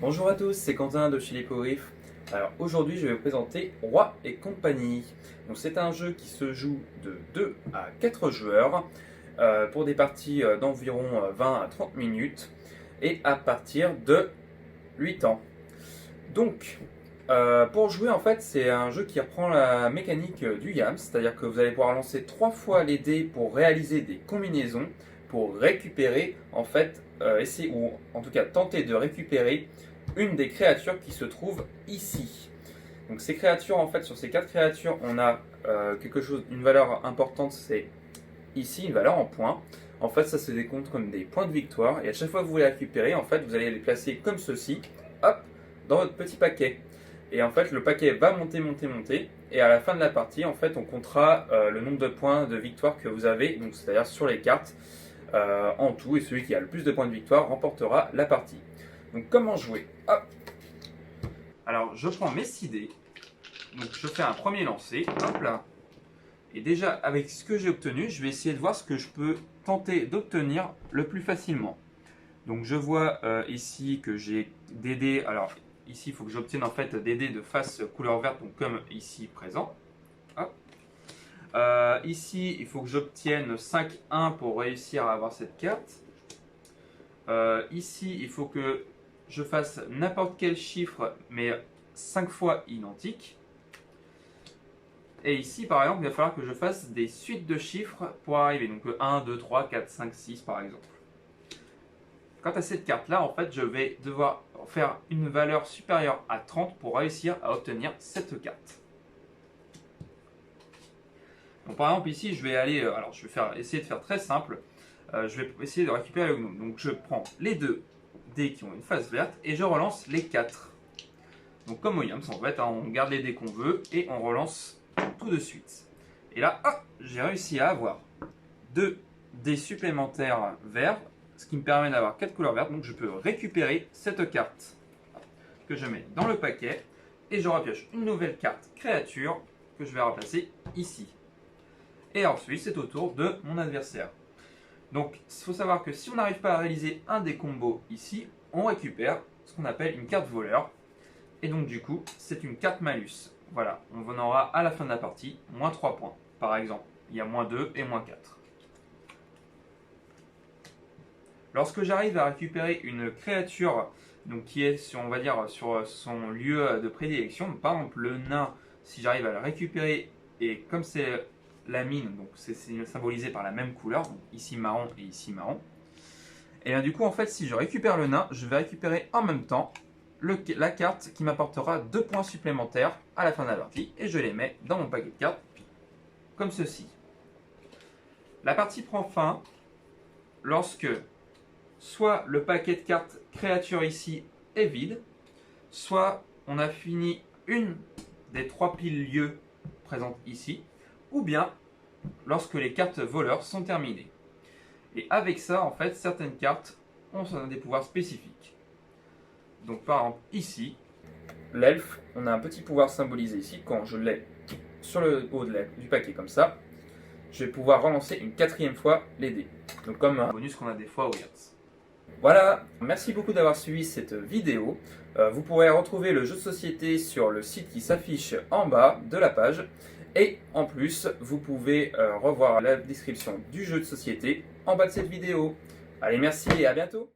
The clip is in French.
Bonjour à tous, c'est Quentin de chez l'Hippogriffe. Alors aujourd'hui je vais vous présenter Roi et compagnie. Donc c'est un jeu qui se joue de 2 à 4 joueurs pour des parties d'environ 20 à 30 minutes et à partir de 8 ans. Donc pour jouer en fait c'est un jeu qui reprend la mécanique du YAMS, c'est-à-dire que vous allez pouvoir lancer 3 fois les dés pour réaliser des combinaisons, pour récupérer en fait, essayer ou en tout cas tenter de récupérer une des créatures qui se trouve ici. Donc ces créatures en fait, sur ces 4 créatures on a une valeur importante, c'est ici une valeur en points. En fait ça se décompte comme des points de victoire et à chaque fois que vous les récupérez en fait vous allez les placer comme ceci, hop, dans votre petit paquet. Et en fait le paquet va monter et à la fin de la partie en fait on comptera le nombre de points de victoire que vous avez, donc c'est-à-dire sur les cartes en tout, et celui qui a le plus de points de victoire remportera la partie. Donc comment jouer? Hop. Alors je prends mes 6 dés, donc je fais un premier lancer, hop là. Et déjà avec ce que j'ai obtenu, je vais essayer de voir ce que je peux tenter d'obtenir le plus facilement. Donc je vois ici que j'ai des dés, alors ici il faut que j'obtienne en fait des dés de face couleur verte, donc comme ici présent. Hop. Ici il faut que j'obtienne 5-1 pour réussir à avoir cette carte. Ici il faut que je fasse n'importe quel chiffre, mais 5 fois identique. Et ici, par exemple, il va falloir que je fasse des suites de chiffres pour arriver. Donc 1, 2, 3, 4, 5, 6 par exemple. Quant à cette carte-là, en fait, je vais devoir faire une valeur supérieure à 30 pour réussir à obtenir cette carte. Donc par exemple, ici, je vais aller, alors je vais essayer de faire très simple. Je vais essayer de récupérer le gnome. Donc je prends les deux dés qui ont une face verte et je relance les 4. Donc comme au Yams en fait, hein, on garde les dés qu'on veut et on relance tout de suite. Et là, hop, j'ai réussi à avoir 2 dés supplémentaires verts, ce qui me permet d'avoir 4 couleurs vertes. Donc je peux récupérer cette carte que je mets dans le paquet et je repioche une nouvelle carte créature que je vais remplacer ici. Et ensuite, c'est au tour de mon adversaire. Donc, il faut savoir que si on n'arrive pas à réaliser un des combos ici, on récupère ce qu'on appelle une carte voleur. Et donc, du coup, c'est une carte malus. Voilà, on en aura à la fin de la partie moins 3 points. Par exemple, il y a moins 2 et moins 4. Lorsque j'arrive à récupérer une créature donc qui est sur, on va dire, sur son lieu de prédilection, par exemple le nain, si j'arrive à le récupérer, et comme c'est la mine, donc c'est symbolisé par la même couleur, donc ici marron et ici marron. Et bien du coup en fait si je récupère le nain, je vais récupérer en même temps la carte qui m'apportera 2 points supplémentaires à la fin de la partie et je les mets dans mon paquet de cartes comme ceci. La partie prend fin lorsque soit le paquet de cartes créature ici est vide, soit on a fini une des 3 piliers présentes ici, ou bien lorsque les cartes voleurs sont terminées. Et avec ça, en fait, certaines cartes ont des pouvoirs spécifiques. Donc par exemple, ici, l'elfe, on a un petit pouvoir symbolisé ici. Quand je l'ai sur le haut du paquet comme ça, je vais pouvoir relancer une 4e fois les dés. Donc comme un bonus qu'on a des fois au Yats. Voilà, merci beaucoup d'avoir suivi cette vidéo. Vous pourrez retrouver le jeu de société sur le site qui s'affiche en bas de la page. Et en plus, vous pouvez revoir la description du jeu de société en bas de cette vidéo. Allez, merci et à bientôt!